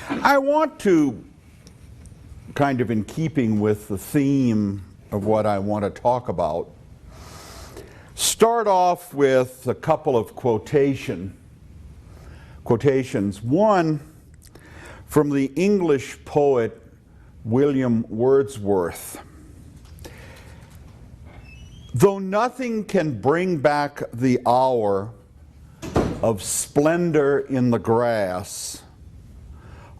I want to, kind of in keeping with the theme of what I want to talk about, start off with a couple of quotations. One from the English poet William Wordsworth. Though nothing can bring back the hour of splendor in the grass,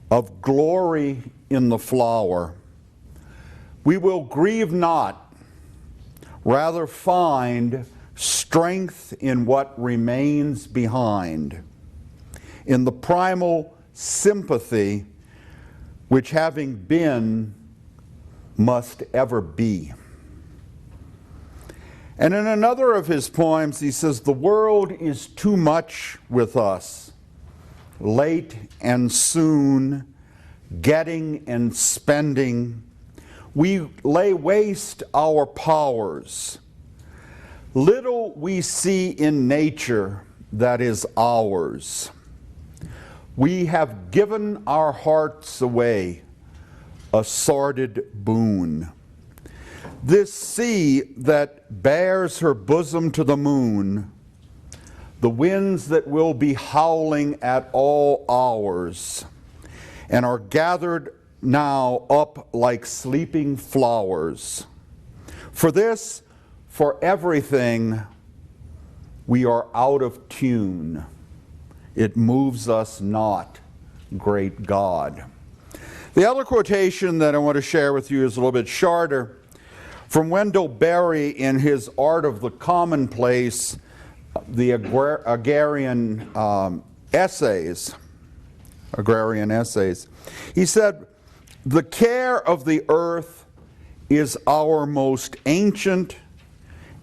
of glory in the flower, we will grieve not, rather find strength in what remains behind, in the primal sympathy which having been must ever be. And in another of his poems he says, the world is too much with us, late and soon, getting and spending. We lay waste our powers. Little we see in nature that is ours. We have given our hearts away, a sordid boon. This sea that bears her bosom to the moon, the winds that will be howling at all hours, and are gathered now up like sleeping flowers. For this, for everything, we are out of tune. It moves us not, great God. The other quotation that I want to share with you is a little bit shorter, from Wendell Berry in his Art of the Commonplace, the agrarian essays. He said, the care of the earth is our most ancient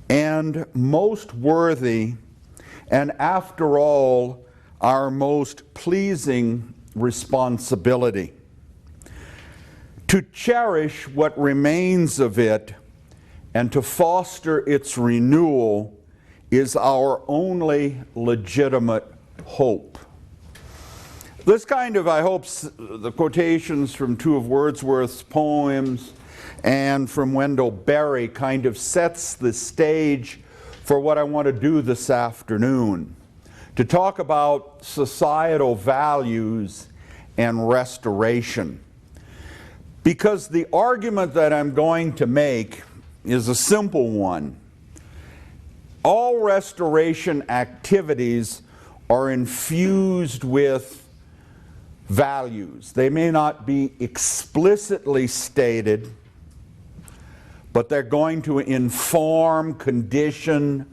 and most worthy, and after all, our most pleasing responsibility. To cherish what remains of it and to foster its renewal is our only legitimate hope. This kind of, I hope, the quotations from two of Wordsworth's poems and from Wendell Berry kind of sets the stage for what I want to do this afternoon, to talk about societal values and restoration. Because the argument that I'm going to make is a simple one. All restoration activities are infused with values. They may not be explicitly stated, but they're going to inform, condition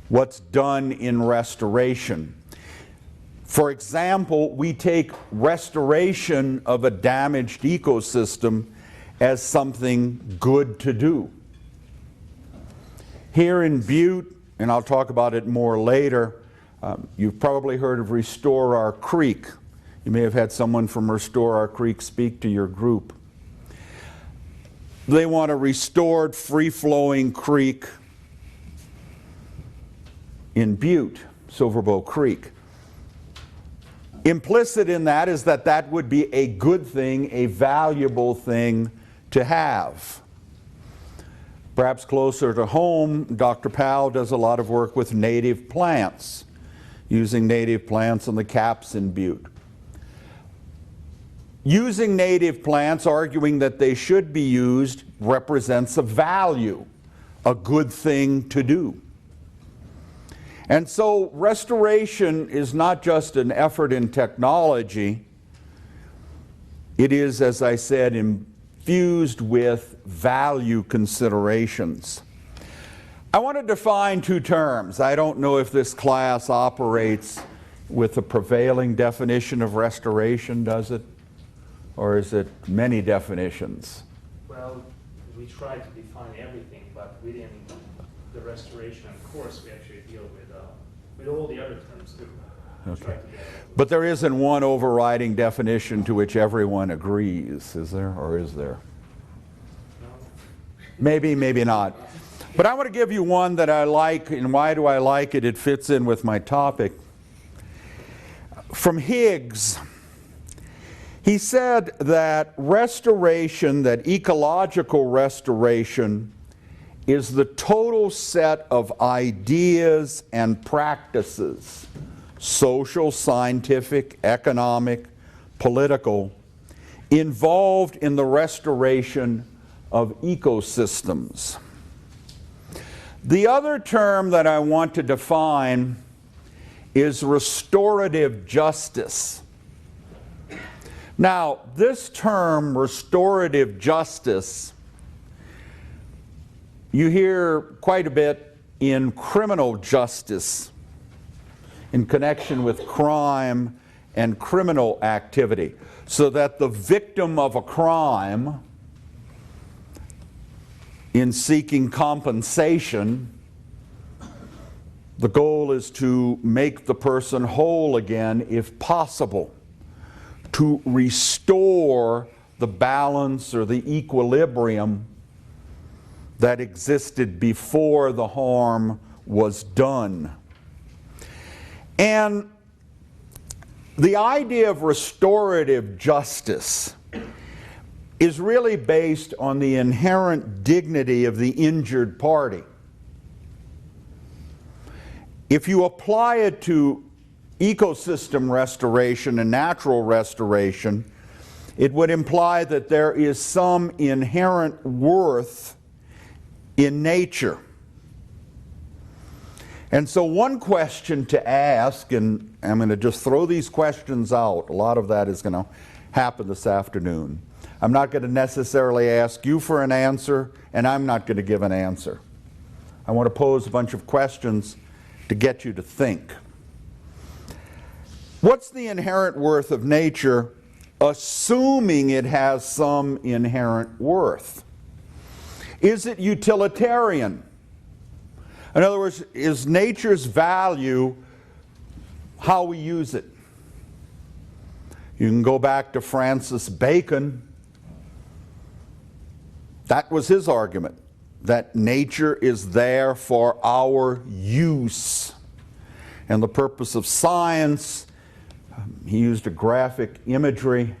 what's done in restoration. For example, we take restoration of a damaged ecosystem as something good to do. Here in Butte, and I'll talk about it more later, you've probably heard of Restore Our Creek. You may have had someone from Restore Our Creek speak to your group. They want a restored, free-flowing creek in Butte, Silverbow Creek. Implicit in that is that that would be a good thing, a valuable thing to have. Perhaps closer to home, Dr. Powell does a lot of work with native plants, using native plants on the caps in Butte. Using native plants, arguing that they should be used, represents a value, a good thing to do. And so restoration is not just an effort in technology, it is, as I said, infused with value considerations. I want to define two terms. I don't know if this class operates with the prevailing definition of restoration, does it? Or is it many definitions? Well, we try to define everything, but within the restoration course, we actually deal with all the other terms too. Okay. But there isn't one overriding definition to which everyone agrees, is there? Or is there? No. Maybe, maybe not. But I want to give you one that I like, and why do I like it? It fits in with my topic. From Higgs, He said that restoration, that ecological restoration, is the total set of ideas and practices, social, scientific, economic, political, involved in the restoration of ecosystems. The other term that I want to define is restorative justice. Now, this term, restorative justice, you hear quite a bit in criminal justice in connection with crime and criminal activity, so that the victim of a crime, in seeking compensation, the goal is to make the person whole again if possible, to restore the balance or the equilibrium that existed before the harm was done. And the idea of restorative justice is really based on the inherent dignity of the injured party. If you apply it to ecosystem restoration and natural restoration, it would imply that there is some inherent worth in nature. And so one question to ask, and I'm going to just throw these questions out, a lot of that is going to happen this afternoon. I'm not going to necessarily ask you for an answer, and I'm not going to give an answer. I want to pose a bunch of questions to get you to think. What's the inherent worth of nature, assuming it has some inherent worth? Is it utilitarian? In other words, is nature's value how we use it? You can go back to Francis Bacon. That was his argument, that nature is there for our use. And the purpose of science, he used a graphic imagery,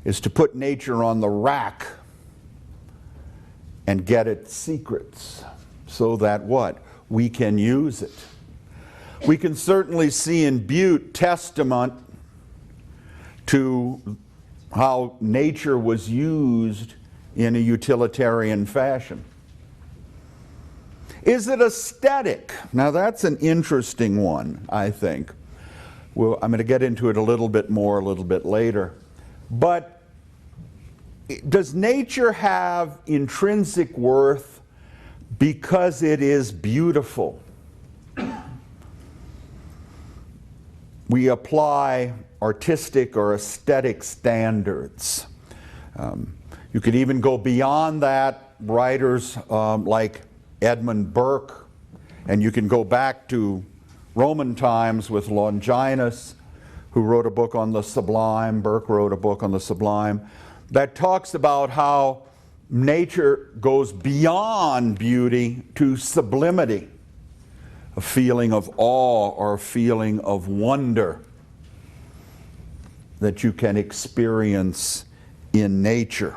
is to put nature on the rack and get its secrets so that what? We can use it. We can certainly see in Butte testament to how nature was used in a utilitarian fashion. Is it aesthetic? Now that's an interesting one, I think. Well, I'm going to get into it a little bit more a little bit later. But does nature have intrinsic worth because it is beautiful? We apply artistic or aesthetic standards. You could even go beyond that. Writers like Edmund Burke, and you can go back to Roman times with Longinus, who wrote a book on the sublime. Burke wrote a book on the sublime that talks about how nature goes beyond beauty to sublimity, a feeling of awe or a feeling of wonder that you can experience in nature.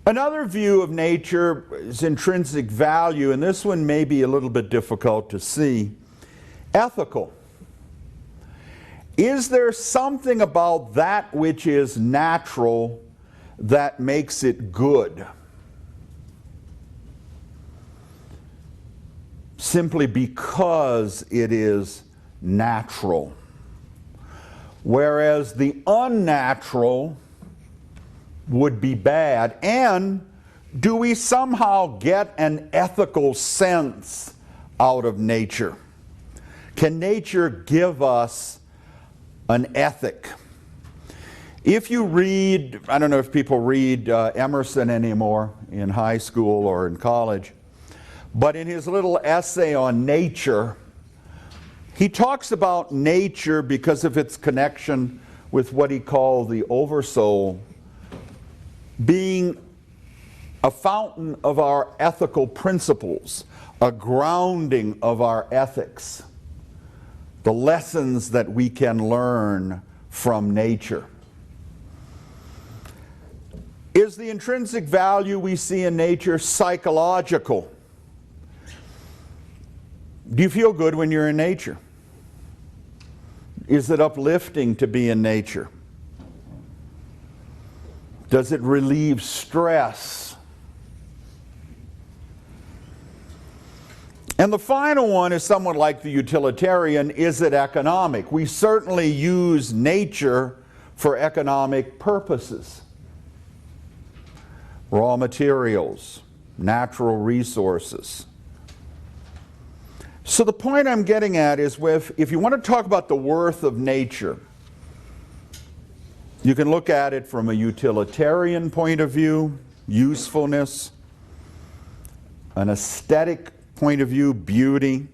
Another view of nature is intrinsic value, and this one may be a little bit difficult to see. Ethical. Is there something about that which is natural that makes it good? Simply because it is natural. Whereas the unnatural would be bad. And do we somehow get an ethical sense out of nature? Can nature give us an ethic? If you read, I don't know if people read Emerson anymore in high school or in college, but in his little essay on nature, he talks about nature because of its connection with what he called the oversoul, being a fountain of our ethical principles, a grounding of our ethics. the lessons that we can learn from nature. Is the intrinsic value we see in nature psychological? Do you feel good when you're in nature? Is it uplifting to be in nature? Does it relieve stress? And the final one is somewhat like the utilitarian. Is it economic? We certainly use nature for economic purposes. Raw materials, natural resources. So the point I'm getting at is if you want to talk about the worth of nature, you can look at it from a utilitarian point of view, usefulness, an aesthetic point of view, beauty,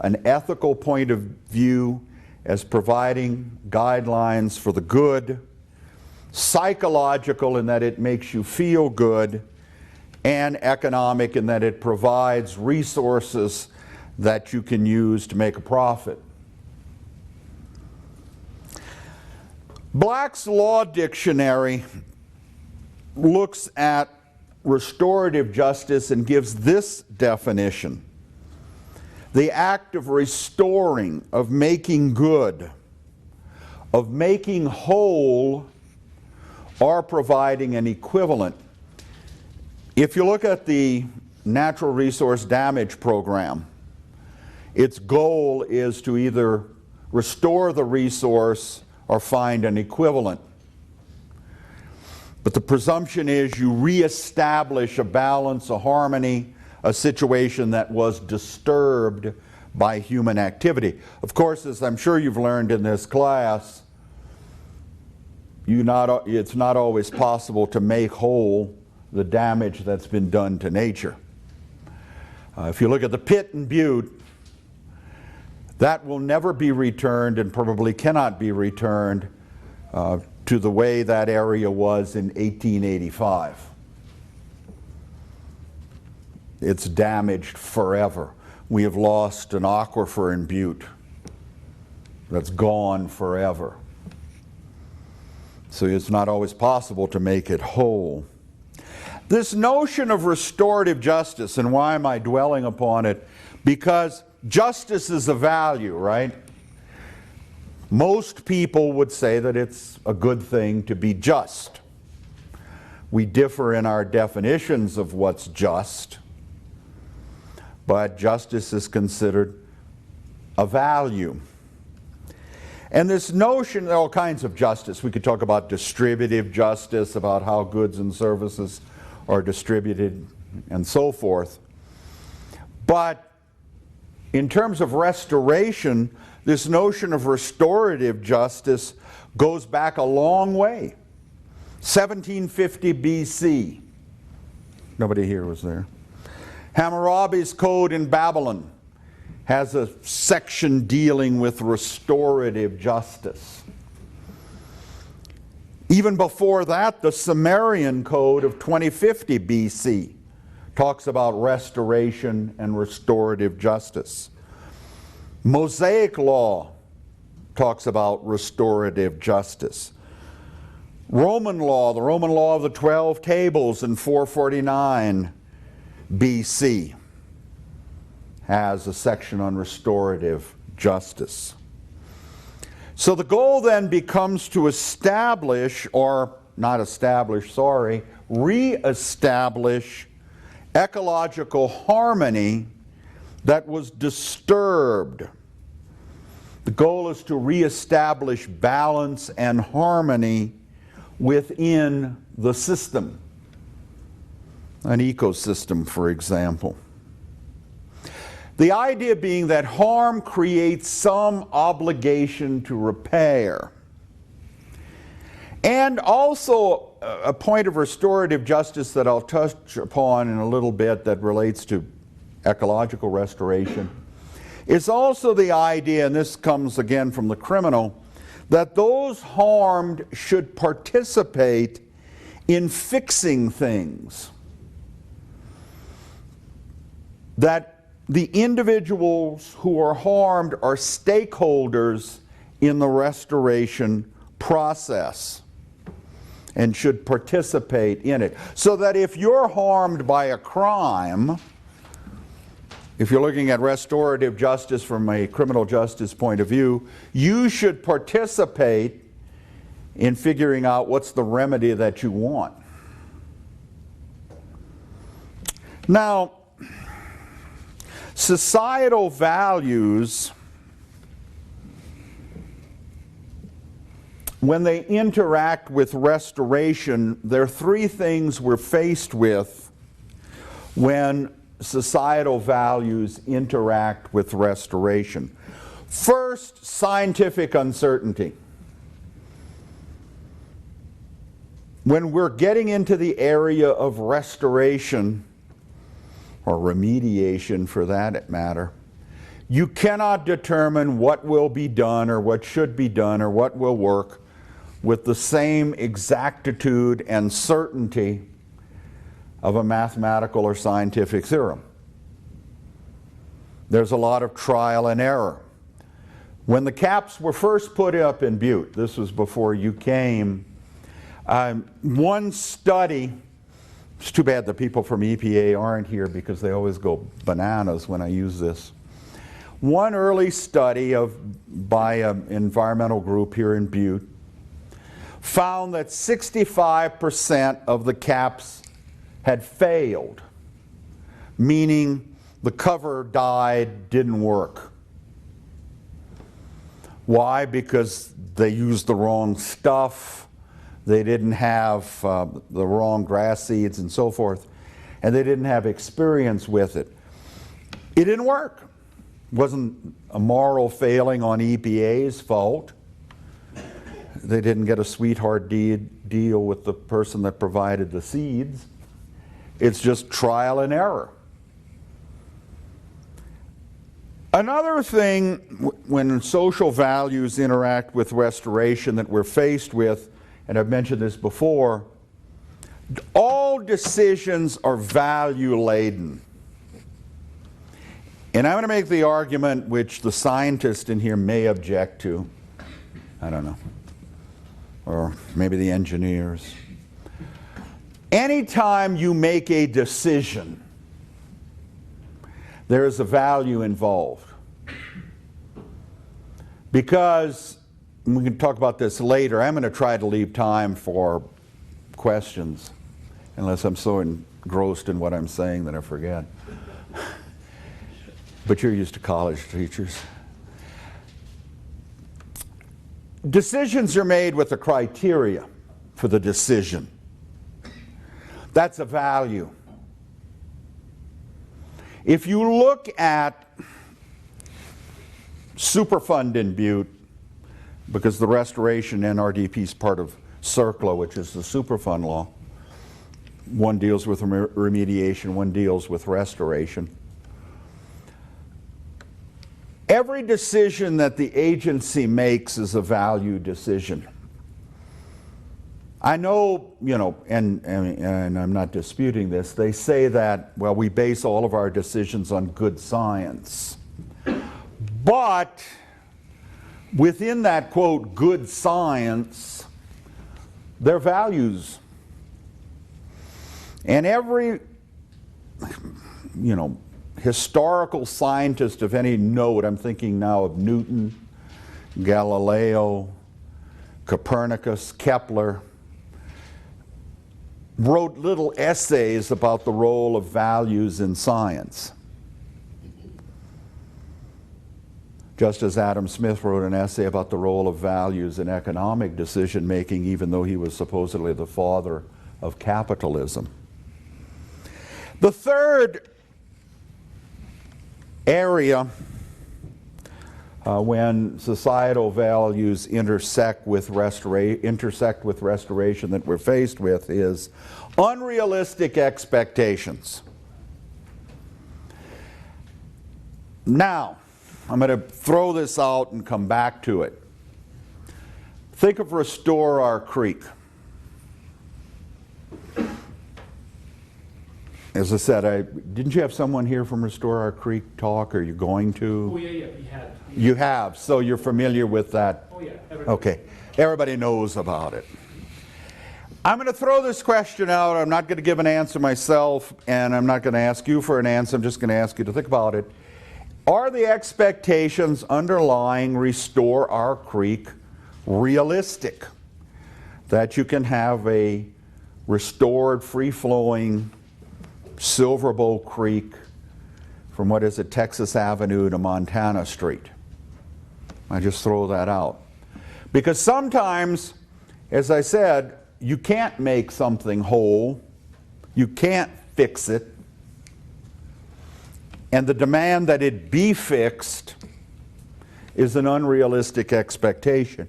an ethical point of view as providing guidelines for the good, psychological in that it makes you feel good, and economic in that it provides resources that you can use to make a profit. Black's Law Dictionary looks at restorative justice and gives this definition: the act of restoring, of making good, of making whole, or providing an equivalent. If you look at the Natural Resource Damage Program, its goal is to either restore the resource or find an equivalent. But the presumption is you reestablish a balance, a harmony, a situation that was disturbed by human activity. Of course, as I'm sure you've learned in this class, it's not always possible to make whole the damage that's been done to nature. If you look at the pit in Butte, that will never be returned and probably cannot be returned to the way that area was in 1885. It's damaged forever. We have lost an aquifer in Butte that's gone forever. So it's not always possible to make it whole. This notion of restorative justice, and why am I dwelling upon it? Because justice is a value, right? Most people would say that it's a good thing to be just. We differ in our definitions of what's just, but justice is considered a value. And this notion, there are all kinds of justice. We could talk about distributive justice, about how goods and services are distributed, and so forth. But in terms of restoration, this notion of restorative justice goes back a long way. 1750 BC. Nobody here was there. Hammurabi's Code in Babylon has a section dealing with restorative justice. Even before that, the Sumerian Code of 2050 BC talks about restoration and restorative justice. Mosaic law talks about restorative justice. Roman law, the Roman law of the 12 tables in 449 BC has a section on restorative justice. So the goal then becomes to establish, or not establish, sorry, re-establish ecological harmony that was disturbed. The goal is to re-establish balance and harmony within the system. An ecosystem, for example. The idea being that harm creates some obligation to repair. And also a point of restorative justice that I'll touch upon in a little bit that relates to ecological restoration is also the idea, and this comes again from the criminal, that those harmed should participate in fixing things. That the individuals who are harmed are stakeholders in the restoration process and should participate in it. So that if you're harmed by a crime, if you're looking at restorative justice from a criminal justice point of view, you should participate in figuring out what's the remedy that you want. Now, societal values, when they interact with restoration, there are three things we're faced with when societal values interact with restoration. First, scientific uncertainty. When we're getting into the area of restoration, or remediation for that matter, you cannot determine what will be done or what should be done or what will work with the same exactitude and certainty of a mathematical or scientific theorem. There's a lot of trial and error. When the caps were first put up in Butte, this was before you came, one study, it's too bad the people from EPA aren't here because they always go bananas when I use this. One early study by an environmental group here in Butte found that 65% of the caps had failed, meaning the cover died, didn't work. Why? Because they used the wrong stuff, they didn't have the wrong grass seeds and so forth, and they didn't have experience with it. It didn't work. It wasn't a moral failing on EPA's fault. They didn't get a sweetheart deal with the person that provided the seeds. It's just trial and error. Another thing when social values interact with restoration that we're faced with, and I've mentioned this before, all decisions are value-laden. And I'm going to make the argument which the scientist in here may object to. I don't know. Or maybe the engineers. Anytime you make a decision, there is a value involved. Because, and we can talk about this later, I'm going to try to leave time for questions, unless I'm so engrossed in what I'm saying that I forget. But you're used to college teachers. Decisions are made with a criteria for the decision. That's a value. If you look at Superfund in Butte, because the restoration NRDP is part of CERCLA, which is the Superfund law. One deals with remediation, one deals with restoration. Every decision that the agency makes is a value decision. I know, and I'm not disputing this, they say that, well, we base all of our decisions on good science. But within that, quote, good science, there are values. And every, historical scientist of any note, I'm thinking now of Newton, Galileo, Copernicus, Kepler, wrote little essays about the role of values in science. Just as Adam Smith wrote an essay about the role of values in economic decision making, even though he was supposedly the father of capitalism. The third area when societal values intersect with restoration that we're faced with is unrealistic expectations. Now, I'm going to throw this out and come back to it. Think of Restore Our Creek. as I said, didn't you have someone here from Restore Our Creek talk? Or are you going to? Oh, yeah, we had. You have, so you're familiar with that? Oh, yeah. Everybody. Okay, everybody knows about it. I'm going to throw this question out. I'm not going to give an answer myself, and I'm not going to ask you for an answer. I'm just going to ask you to think about it. Are the expectations underlying Restore Our Creek realistic? That you can have a restored, free-flowing Silver Bow Creek from, what is it, Texas Avenue to Montana Street? I just throw that out. Because sometimes, as I said, you can't make something whole. You can't fix it. And the demand that it be fixed is an unrealistic expectation.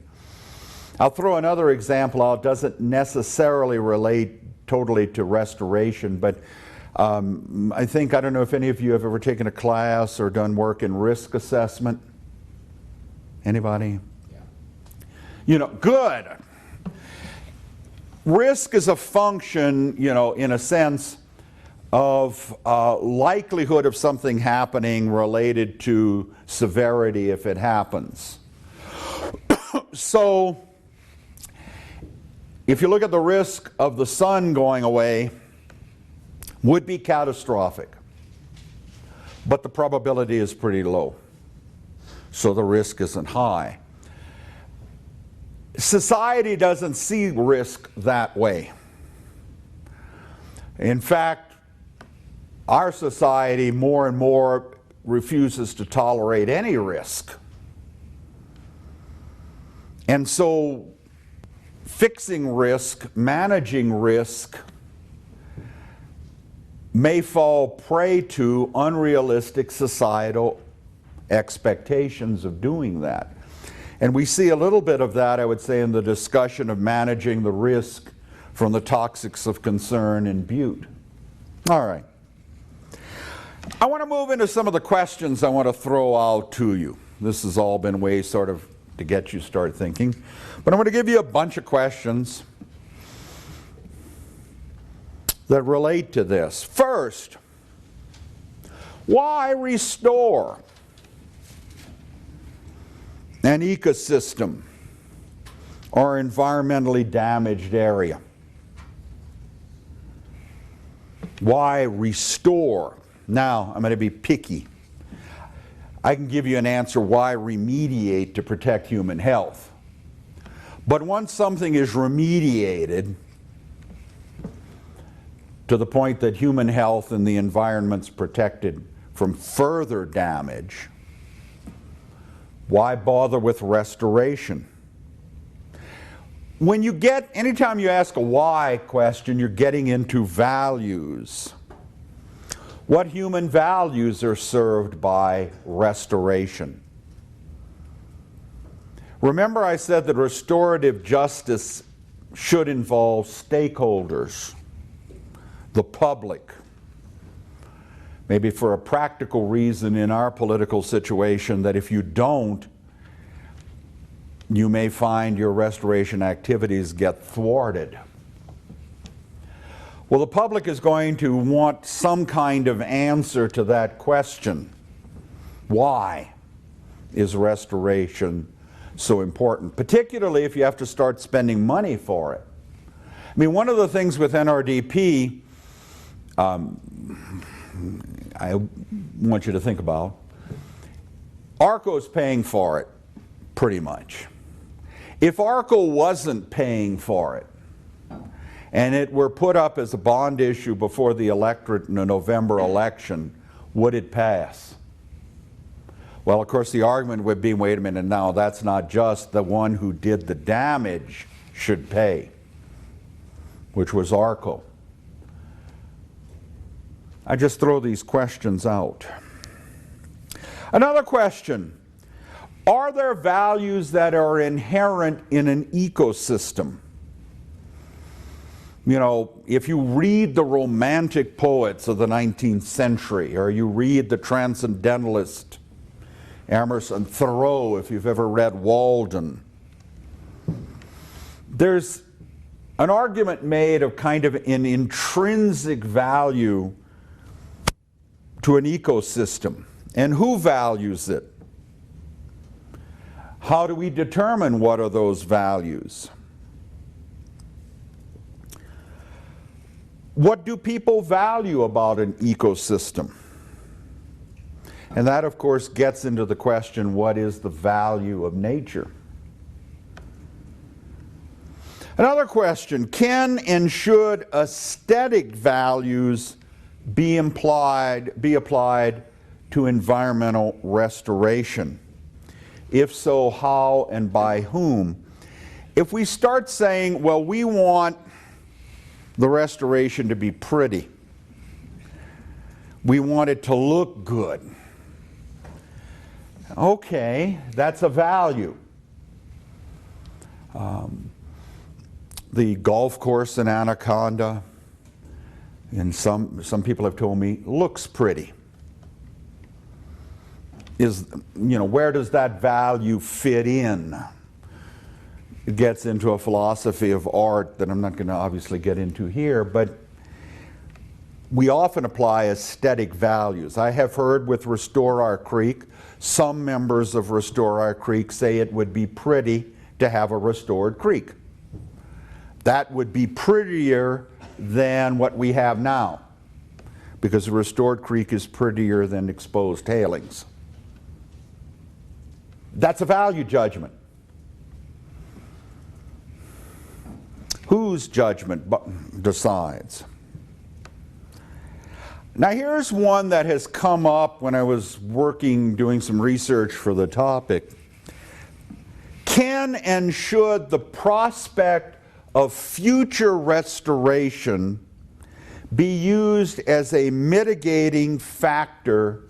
I'll throw another example out. It doesn't necessarily relate totally to restoration, but I don't know if any of you have ever taken a class or done work in risk assessment. Anybody? Yeah. Good. Risk is a function, in a sense, of likelihood of something happening related to severity if it happens. So, if you look at the risk of the sun going away, would be catastrophic. But the probability is pretty low. So the risk isn't high. Society doesn't see risk that way. In fact, our society more and more refuses to tolerate any risk. And so fixing risk, managing risk, may fall prey to unrealistic societal expectations of doing that. And we see a little bit of that, I would say, in the discussion of managing the risk from the toxics of concern in Butte. All right. I want to move into some of the questions I want to throw out to you. This has all been ways sort of to get you start thinking. But I'm going to give you a bunch of questions that relate to this. First, why restore an ecosystem or environmentally damaged area? Why restore? Now, I'm going to be picky. I can give you an answer why remediate to protect human health. But once something is remediated to the point that human health and the environment's protected from further damage, why bother with restoration? Anytime you ask a why question, you're getting into values. What human values are served by restoration? Remember I said that restorative justice should involve stakeholders, the public. Maybe for a practical reason in our political situation that if you don't, you may find your restoration activities get thwarted. Well, the public is going to want some kind of answer to that question. Why is restoration so important? Particularly if you have to start spending money for it. I mean, one of the things with NRDP I want you to think about, ARCO's paying for it, pretty much. If ARCO wasn't paying for it, and it were put up as a bond issue before the electorate in the November election, would it pass? Well, of course, the argument would be, wait a minute, now that's not just the one who did the damage should pay, which was ARCO. I just throw these questions out. Another question, are there values that are inherent in an ecosystem? If you read the Romantic poets of the 19th century, or you read the Transcendentalist, Emerson, Thoreau, if you've ever read Walden, there's an argument made of kind of an intrinsic value to an ecosystem? And who values it? How do we determine what are those values? What do people value about an ecosystem? And that, of course, gets into the question, what is the value of nature? Another question, can and should aesthetic values be applied to environmental restoration? If so, how and by whom? If we start saying, well, we want the restoration to be pretty, we want it to look good, okay, that's a value. The golf course in Anaconda, and some people have told me, looks pretty. Where does that value fit in? It gets into a philosophy of art that I'm not going to obviously get into here, but we often apply aesthetic values. I have heard with Restore Our Creek, some members of Restore Our Creek say it would be pretty to have a restored creek. That would be prettier than what we have now, because a restored creek is prettier than exposed tailings. That's a value judgment. Whose judgment decides? Now here's one that has come up when I was doing some research for the topic. Can and should the prospect of future restoration be used as a mitigating factor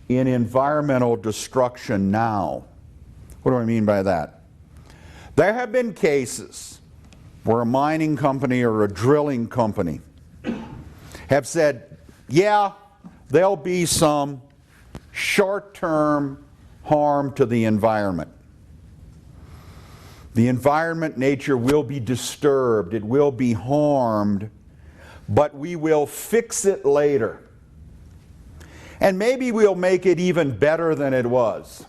in environmental destruction now? What do I mean by that? There have been cases where a mining company or a drilling company have said, yeah, there'll be some short-term harm to the environment. The environment, nature will be disturbed, it will be harmed, but we will fix it later. And maybe we'll make it even better than it was.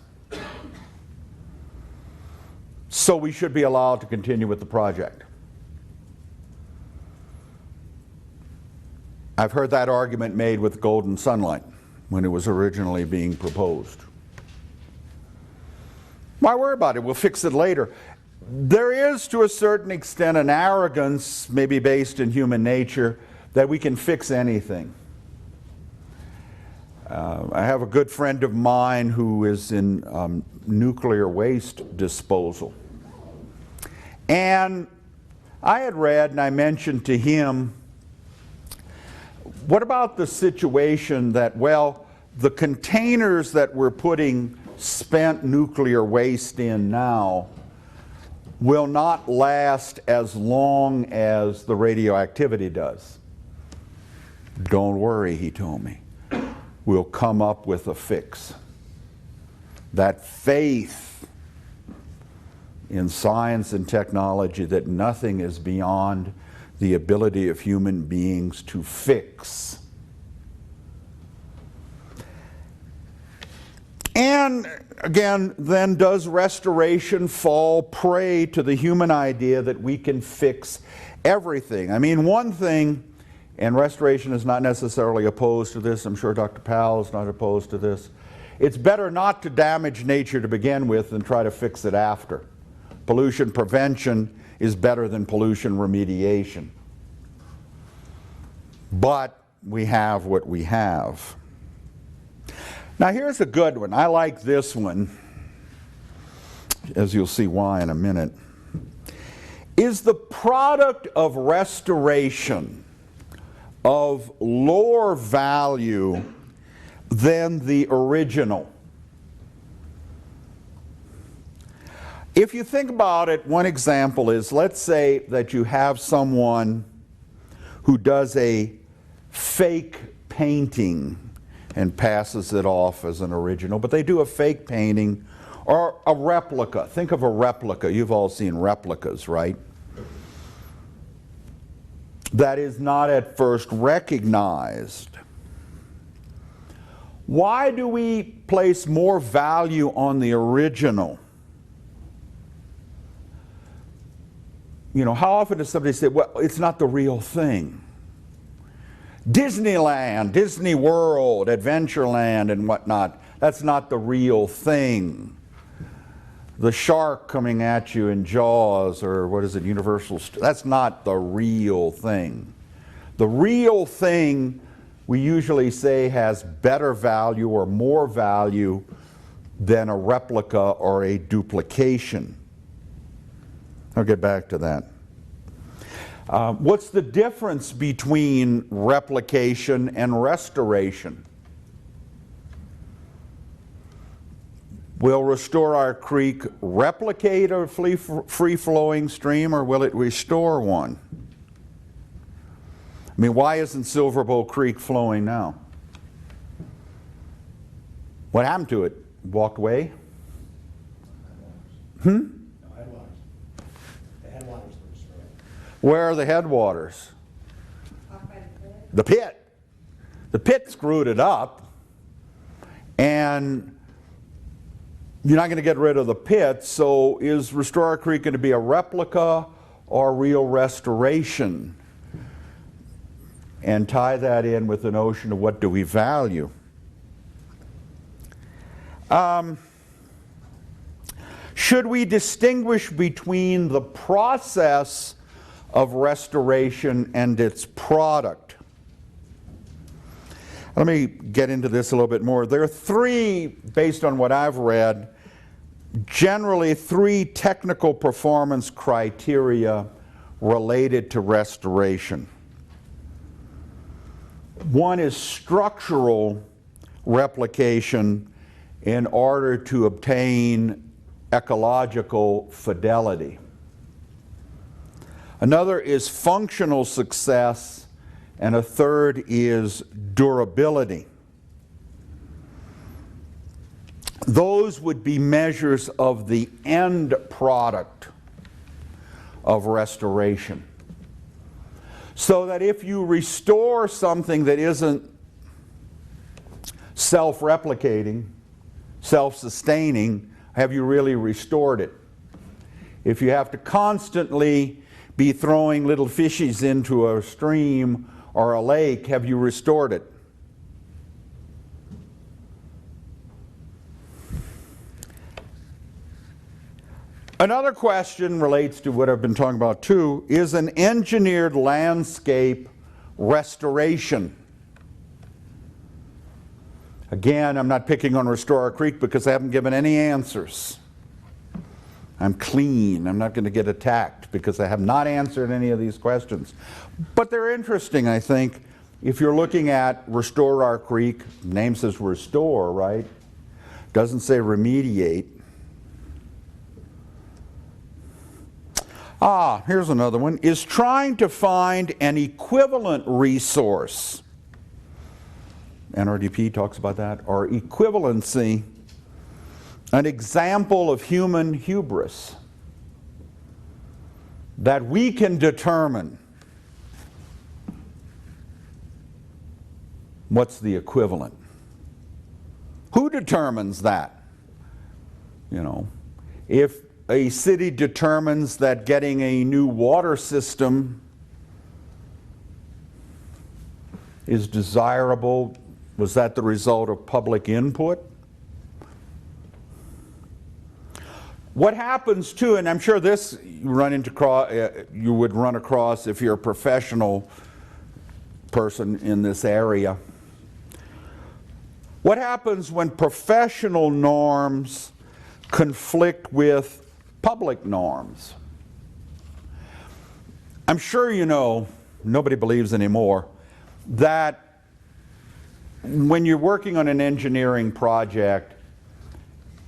So we should be allowed to continue with the project. I've heard that argument made with golden sunlight when it was originally being proposed. Why worry about it? We'll fix it later. There is, to a certain extent, an arrogance, maybe based in human nature, that we can fix anything. I have a good friend of mine who is in nuclear waste disposal. And I had read, and I mentioned to him, what about the situation that, well, the containers that we're putting spent nuclear waste in now will not last as long as the radioactivity does. Don't worry, he told me. We'll come up with a fix. That faith in science and technology that nothing is beyond the ability of human beings to fix. And again, then does restoration fall prey to the human idea that we can fix everything? I mean, one thing, and restoration is not necessarily opposed to this, I'm sure Dr. Powell is not opposed to this, it's better not to damage nature to begin with than try to fix it after. Pollution prevention is better than pollution remediation. But we have what we have. Now here's a good one. I like this one, as you'll see why in a minute. Is the product of restoration of lower value than the original? If you think about it, one example is, let's say that you have someone who does a fake painting and passes it off as an original, but they do a fake painting or a replica. Think of a replica. You've all seen replicas, right? That is not at first recognized. Why do we place more value on the original? You know, how often does somebody say, well, it's not the real thing? Disneyland, Disney World, Adventureland, and whatnot, that's not the real thing. The shark coming at you in Jaws, or what is it, Universal, that's not the real thing. The real thing, we usually say, has better value or more value than a replica or a duplication. I'll get back to that. What's the difference between replication and restoration? Will Restore Our Creek replicate a free-flowing stream, or will it restore one? I mean, why isn't Silver Bow Creek flowing now? What happened to it? Walked away? Where are the headwaters? The pit. The pit screwed it up, and you're not going to get rid of the pit, so is Restore Our Creek going to be a replica or real restoration? And tie that in with the notion of what do we value. Should we distinguish between the process of restoration and its product? Let me get into this a little bit more. There are three, based on what I've read, generally three technical performance criteria related to restoration. One is structural replication in order to obtain ecological fidelity. Another is functional success, and a third is durability. Those would be measures of the end product of restoration. So that if you restore something that isn't self-replicating, self-sustaining, have you really restored it? If you have to constantly be throwing little fishies into a stream or a lake, have you restored it? Another question relates to what I've been talking about too, is an engineered landscape restoration. Again, I'm not picking on Restore Our Creek because I haven't given any answers. I'm clean. I'm not going to get attacked because I have not answered any of these questions. But they're interesting, I think. If you're looking at Restore Our Creek, the name says restore, right? Doesn't say remediate. Here's another one. Is trying to find an equivalent resource. NRDP talks about that. Or equivalency. An example of human hubris. That we can determine what's the equivalent. Who determines that? You know, if a city determines that getting a new water system is desirable, was that the result of public input? What happens too, and I'm sure this you would run across if you're a professional person in this area. What happens when professional norms conflict with public norms? I'm sure you know, nobody believes anymore, that when you're working on an engineering project,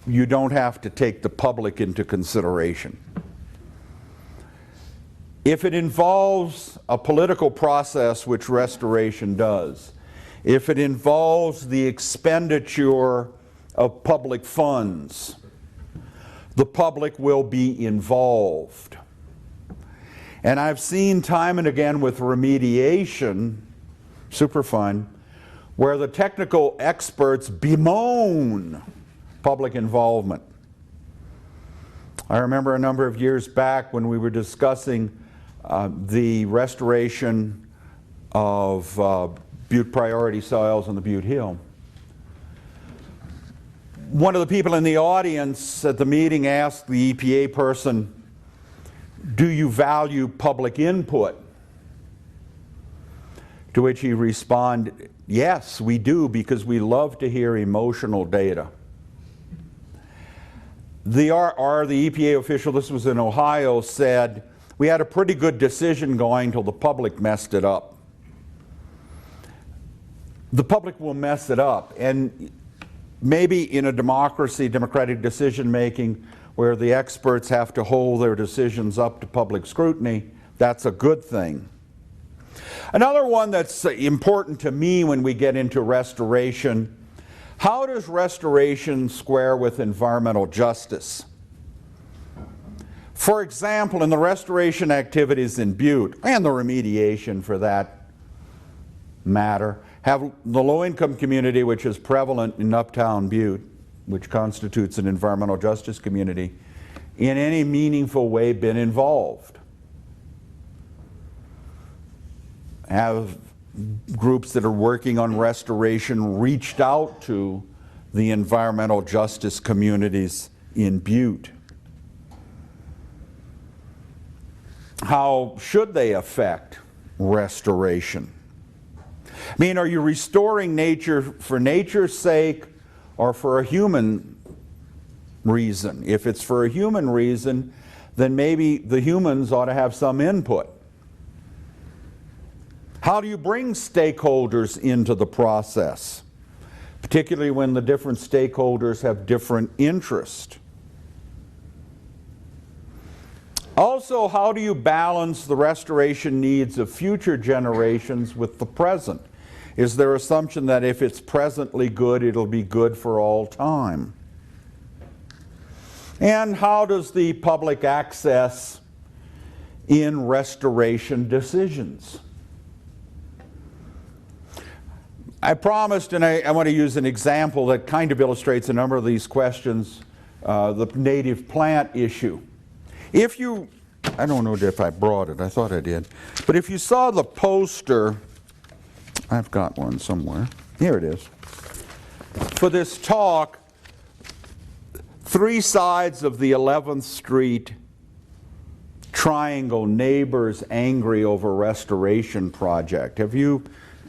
you don't have to take the public into consideration. If it involves a political process, which restoration does, if it involves the expenditure of public funds, the public will be involved. And I've seen time and again with remediation, super fun, where the technical experts bemoan public involvement. I remember a number of years back when we were discussing the restoration of Butte priority soils on the Butte Hill. One of the people in the audience at the meeting asked the EPA person, "Do you value public input?" To which he responded, "Yes, we do, because we love to hear emotional data." The EPA official, this was in Ohio, said, "We had a pretty good decision going till the public messed it up." The public will mess it up, and maybe in a democracy, democratic decision making, where the experts have to hold their decisions up to public scrutiny, that's a good thing. Another one that's important to me when we get into restoration: how does restoration square with environmental justice? For example, in the restoration activities in Butte, and the remediation for that matter, have the low-income community, which is prevalent in uptown Butte, which constitutes an environmental justice community, in any meaningful way been involved? Have groups that are working on restoration reached out to the environmental justice communities in Butte? How should they affect restoration? I mean, are you restoring nature for nature's sake or for a human reason? If it's for a human reason, then maybe the humans ought to have some input. How do you bring stakeholders into the process, particularly when the different stakeholders have different interests? Also, how do you balance the restoration needs of future generations with the present? Is there assumption that if it's presently good, it'll be good for all time? And how does the public access in restoration decisions? I promised, and I want to use an example that kind of illustrates a number of these questions, the native plant issue. If you, I don't know if I brought it, I thought I did, but if you saw the poster, I've got one somewhere, here it is, for this talk, 3 sides of the 11th Street triangle, neighbors angry over restoration project. Have you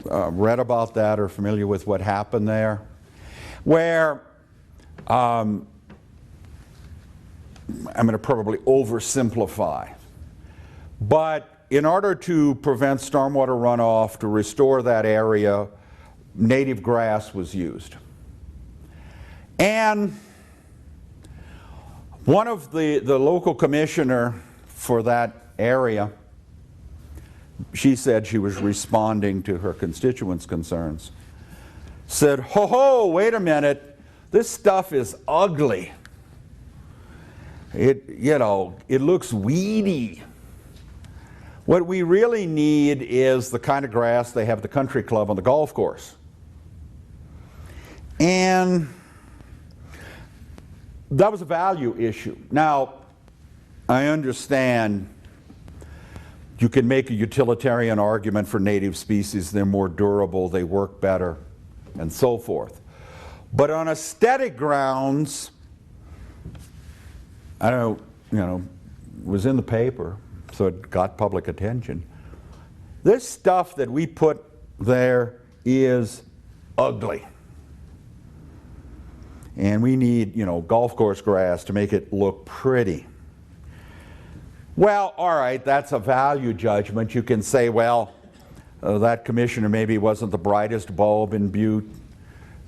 read about that or familiar with what happened there? Where, I'm going to probably oversimplify, but in order to prevent stormwater runoff, to restore that area, native grass was used. And one of the local commissioner for that area, she said she was responding to her constituents' concerns, said, "Ho, wait a minute, this stuff is ugly. It looks weedy. What we really need is the kind of grass they have at the country club on the golf course." And that was a value issue. Now, I understand you can make a utilitarian argument for native species. They're more durable, they work better, and so forth. But on aesthetic grounds, I don't know, it was in the paper, so it got public attention. This stuff that we put there is ugly. And we need, golf course grass to make it look pretty. Well, all right, that's a value judgment. You can say, well, that commissioner maybe wasn't the brightest bulb in Butte.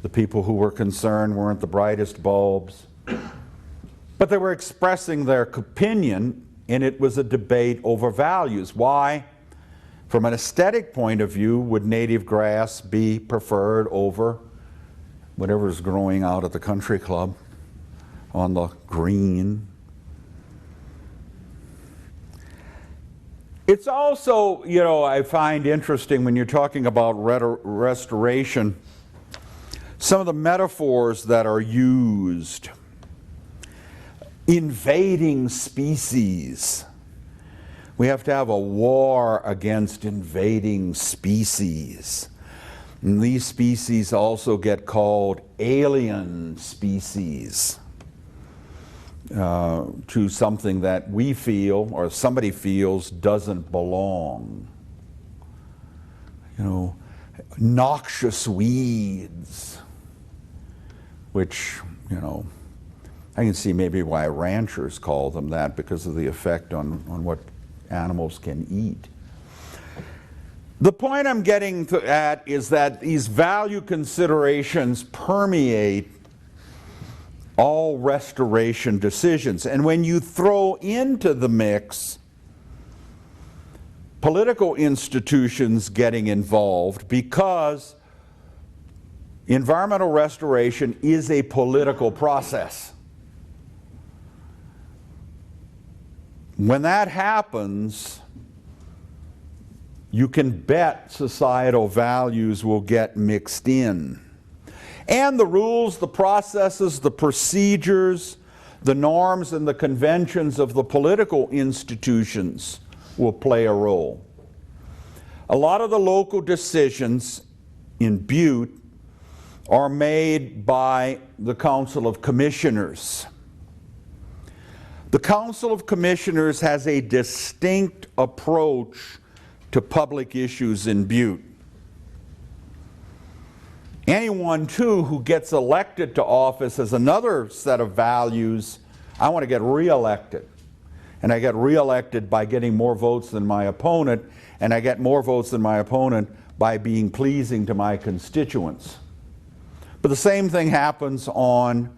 The people who were concerned weren't the brightest bulbs. But they were expressing their opinion, and it was a debate over values. Why? From an aesthetic point of view, would native grass be preferred over whatever's growing out at the country club on the green? It's also, I find interesting when you're talking about restoration, some of the metaphors that are used. Invading species. We have to have a war against invading species. And these species also get called alien species to something that we feel or somebody feels doesn't belong. Noxious weeds, which, I can see maybe why ranchers call them that because of the effect on what animals can eat. The point I'm getting at is that these value considerations permeate all restoration decisions. And when you throw into the mix political institutions getting involved, because environmental restoration is a political process. When that happens, you can bet societal values will get mixed in. And the rules, the processes, the procedures, the norms and the conventions of the political institutions will play a role. A lot of the local decisions in Butte are made by the Council of Commissioners. The Council of Commissioners has a distinct approach to public issues in Butte. Anyone, too, who gets elected to office has another set of values. I want to get reelected. And I get reelected by getting more votes than my opponent, and I get more votes than my opponent by being pleasing to my constituents. But the same thing happens on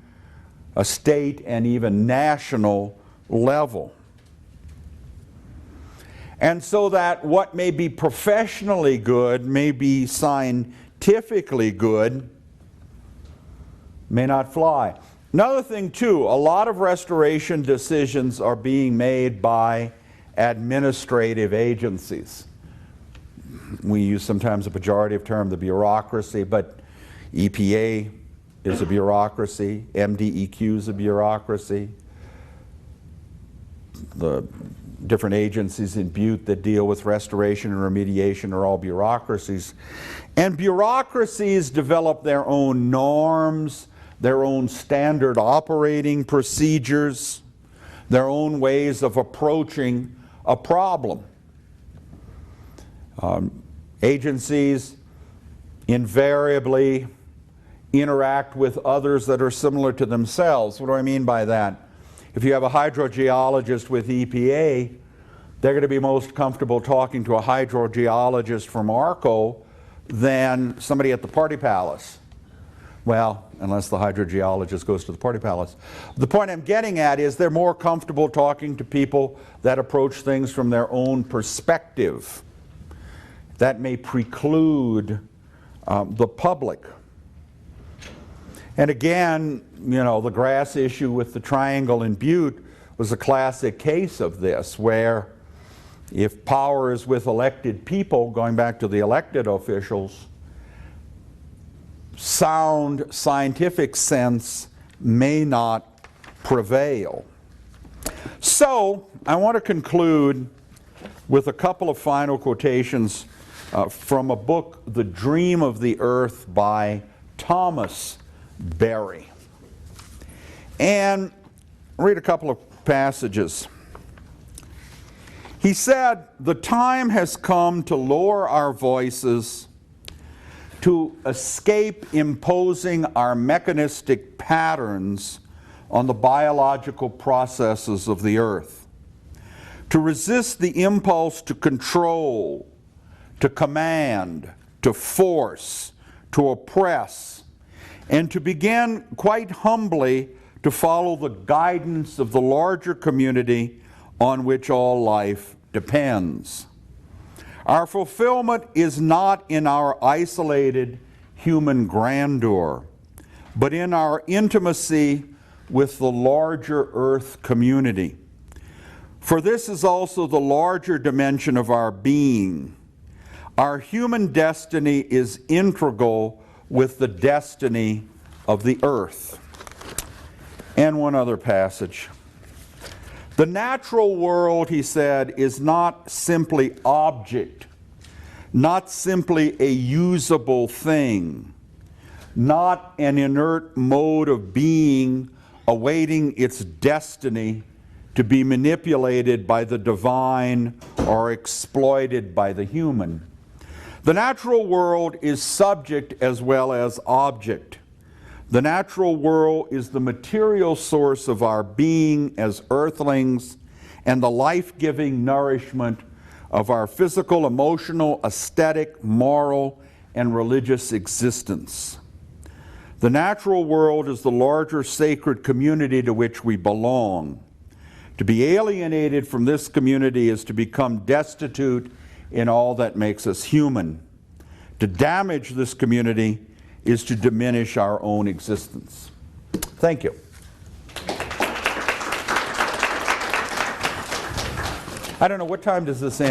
a state and even national level. And so that what may be professionally good, may be scientifically good, may not fly. Another thing too, a lot of restoration decisions are being made by administrative agencies. We use sometimes a pejorative term, the bureaucracy, but EPA is a bureaucracy, MDEQ is a bureaucracy. The different agencies in Butte that deal with restoration and remediation are all bureaucracies. And bureaucracies develop their own norms, their own standard operating procedures, their own ways of approaching a problem. Agencies invariably interact with others that are similar to themselves. What do I mean by that? If you have a hydrogeologist with EPA, they're going to be most comfortable talking to a hydrogeologist from ARCO than somebody at the Party Palace. Well, unless the hydrogeologist goes to the Party Palace. The point I'm getting at is they're more comfortable talking to people that approach things from their own perspective. That may preclude the public. And again, the grass issue with the triangle in Butte was a classic case of this, where if power is with elected people, going back to the elected officials, sound scientific sense may not prevail. So, I want to conclude with a couple of final quotations from a book, The Dream of the Earth by Thomas Berry. And read a couple of passages. He said, "The time has come to lower our voices, to escape imposing our mechanistic patterns on the biological processes of the earth, to resist the impulse to control, to command, to force, to oppress, and to begin quite humbly to follow the guidance of the larger community on which all life depends. Our fulfillment is not in our isolated human grandeur, but in our intimacy with the larger earth community. For this is also the larger dimension of our being. Our human destiny is integral with the destiny of the earth. And one other passage. The natural world, he said, is not simply object, not simply a usable thing, not an inert mode of being awaiting its destiny to be manipulated by the divine or exploited by the human. The natural world is subject as well as object. The natural world is the material source of our being as earthlings and the life-giving nourishment of our physical, emotional, aesthetic, moral, and religious existence. The natural world is the larger sacred community to which we belong. To be alienated from this community is to become destitute in all that makes us human. To damage this community is to diminish our own existence. Thank you. I don't know, what time does this end?